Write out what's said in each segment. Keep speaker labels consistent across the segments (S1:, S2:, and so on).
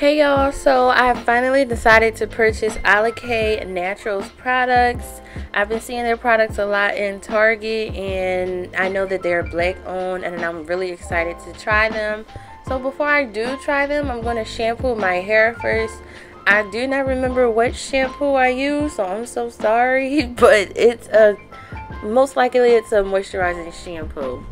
S1: Hey y'all, so I finally decided to purchase Alikay Naturals products. I've been seeing their products a lot in Target, and I know that they're black owned, and I'm really excited to try them. So before I do try them, I'm going to shampoo my hair first. I do not remember what shampoo I use, so I'm so sorry, but most likely it's a moisturizing shampoo.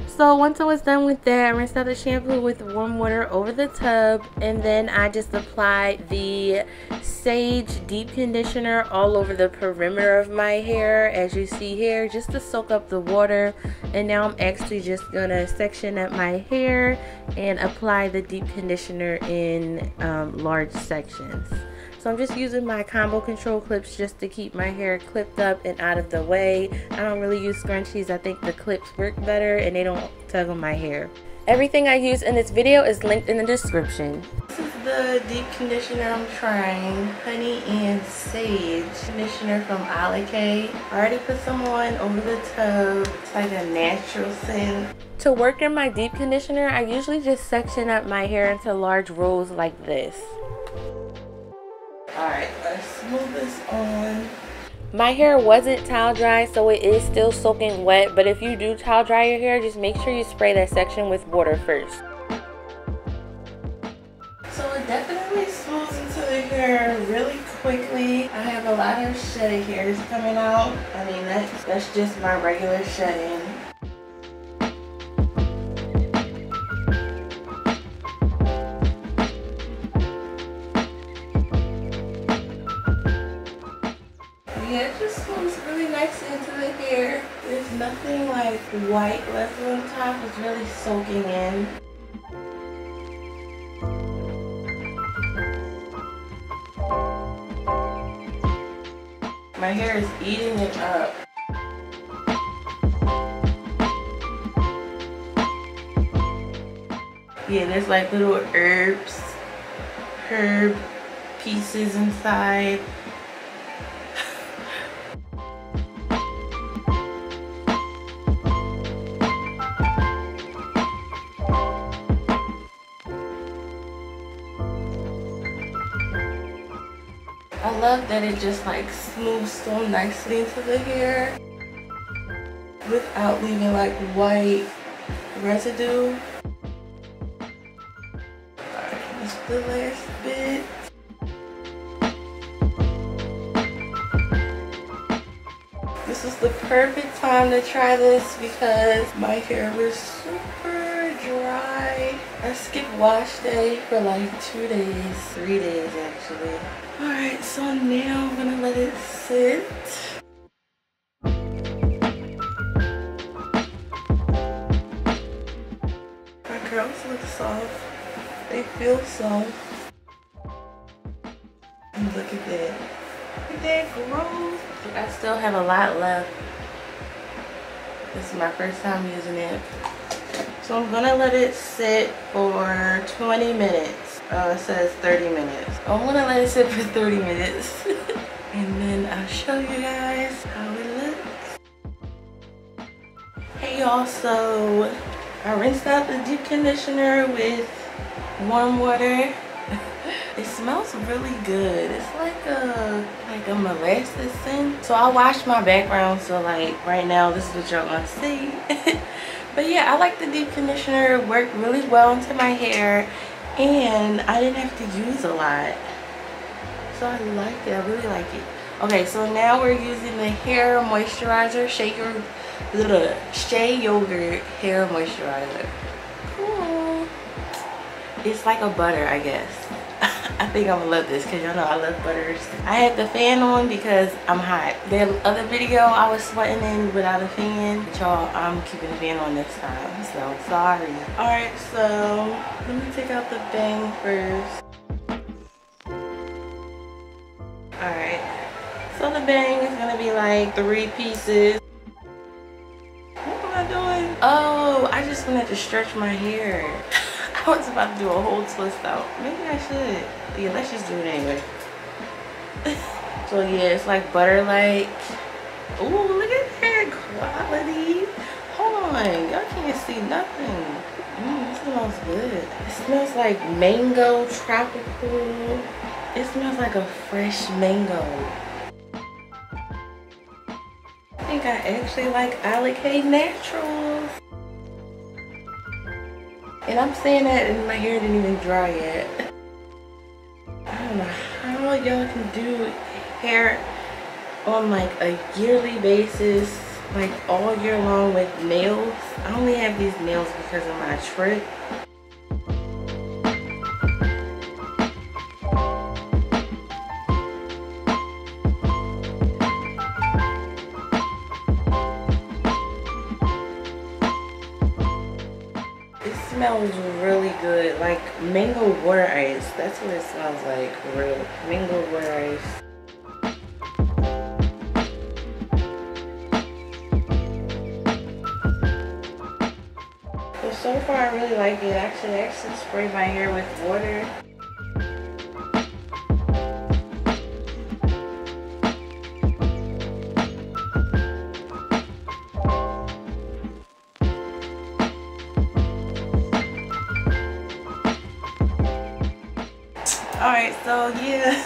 S1: So once I was done with that, I rinsed out the shampoo with warm water over the tub, and then I just applied the Sage deep conditioner all over the perimeter of my hair, as you see here, just to soak up the water. And now I'm actually just gonna section up my hair and apply the deep conditioner in large sections. So I'm just using my combo control clips just to keep my hair clipped up and out of the way. I don't really use scrunchies. I think the clips work better and they don't tug on my hair. Everything I use in this video is linked in the description. This is the deep conditioner I'm trying. Honey and Sage conditioner from Alikay. I already put some on over the tub. It's like a natural scent. To work in my deep conditioner, I usually just section up my hair into large rolls like this. Alright, let's smooth this on. My hair wasn't towel dry, so it is still soaking wet, but if you do towel dry your hair, just make sure you spray that section with water first. So it definitely smooths into the hair really quickly. I have a lot of shedded hairs coming out. I mean, that's just my regular shedding. Yeah, it just smooths really nicely into the hair. There's nothing like white left on top. It's really soaking in. My hair is eating it up. Yeah, there's like little herb pieces inside. I love that it just like smooths so nicely into the hair without leaving like white residue. Alright, that's the last bit. This is the perfect time to try this because my hair was super dry. I skipped wash day for like 2 days, 3 days actually. Alright, so now I'm gonna let it sit. My curls look soft. They feel soft. And look at that. Look at that growth. I still have a lot left. This is my first time using it. So I'm gonna let it sit for 20 minutes. It says 30 minutes. I'm gonna let it sit for 30 minutes. And then I'll show you guys how it looks. Hey y'all, so I rinsed out the deep conditioner with warm water. It smells really good. It's like a molasses scent. So I washed my background, so like right now this is what y'all gonna see. But yeah, I like the deep conditioner. It worked really well into my hair and I didn't have to use a lot. So I like it. I really like it. Okay, so now we're using the hair moisturizer, Shea yogurt hair moisturizer. Cool. It's like a butter, I guess. I think I'm gonna love this because y'all know I love butters. I had the fan on because I'm hot. The other video I was sweating in without a fan. But y'all, I'm keeping the fan on this time, so sorry. Alright, so let me take out the bang first. Alright, so the bang is gonna be like 3 pieces. What am I doing? Oh, I just wanted to stretch my hair. I was about to do a whole twist out. Maybe I should. Yeah, let's just do it anyway. So yeah, it's like butter-like. Ooh, look at that quality. Hold on, y'all can't see nothing. It's smells good. It smells like mango tropical. It smells like a fresh mango. I think I actually like Alikay Naturals. And I'm saying that and my hair didn't even dry yet. I don't know how y'all can do hair on like a yearly basis, like all year long with nails. I only have these nails because of my trip. It smells really good, like mango water ice. That's what it smells like, for real. Mango water ice. So far I really like it. I actually spray my hair with water. Alright, so yeah,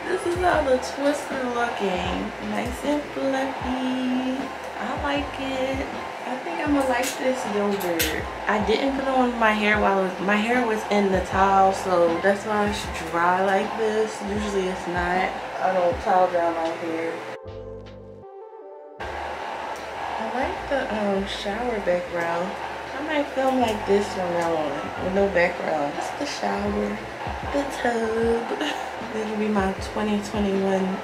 S1: this is how the twister looking. Nice and fluffy. I like it. I think I'm gonna like this yogurt. I didn't put on my hair while my hair was in the towel, so that's why it's dry like this. Usually it's not. I don't towel dry my hair. I like the shower background. I might film like this from now on with no background. It's the shower, the tub. This will be my 2021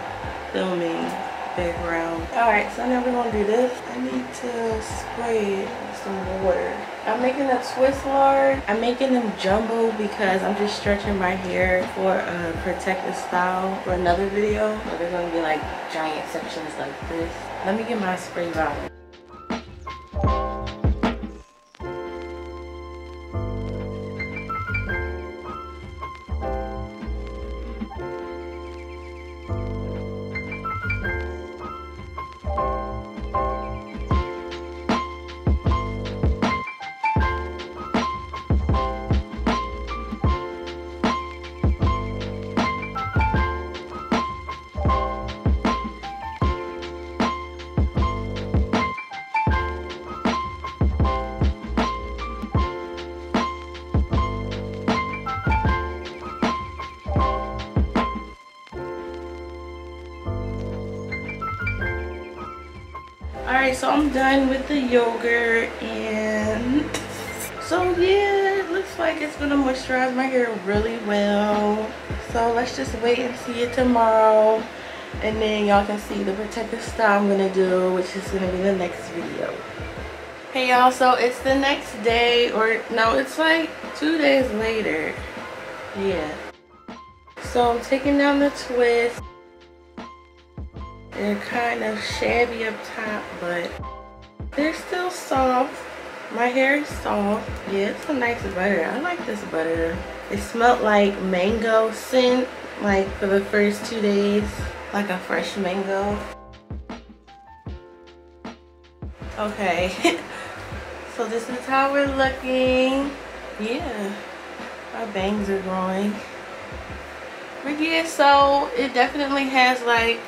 S1: filming background. Alright, so now we're gonna do this. I need to spray with some water. I'm making a twist large. I'm making them jumbo because I'm just stretching my hair for a protective style for another video. So they're gonna be like giant sections like this. Let me get my spray bottle. Alright, so I'm done with the yogurt, and so yeah, it looks like it's gonna moisturize my hair really well. So let's just wait and see it tomorrow, and then y'all can see the protective style I'm gonna do, which is gonna be the next video. Hey y'all, so it's the next day, or no, it's like 2 days later. Yeah. So I'm taking down the twist. They're kind of shabby up top, but they're still soft. My hair is soft. Yeah, it's a nice butter. I like this butter. It smelled like mango scent, like for the first 2 days, like a fresh mango. Okay, so this is how we're looking. Yeah, my bangs are growing. But yeah, so it definitely has like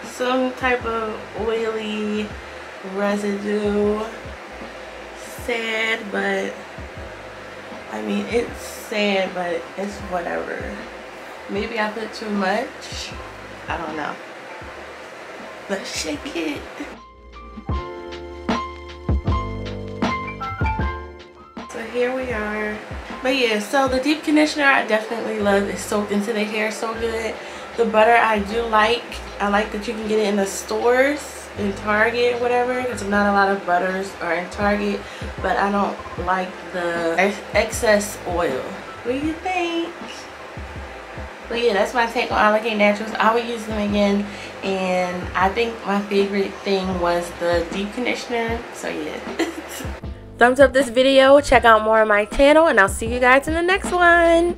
S1: some type of oily residue. Sad, but I mean, it's sad, but it's whatever. Maybe I put too much, I don't know. Let's shake it. So here we are. But yeah, so the deep conditioner I definitely love. It's soaked into the hair so good. The butter I do like. I like that you can get it in the stores, in Target, whatever. There's not a lot of butters are in Target, but I don't like the excess oil. What do you think? But yeah, that's my take on Alikay Naturals. I will use them again, and I think my favorite thing was the deep conditioner. So yeah. Thumbs up this video, check out more on my channel, and I'll see you guys in the next one.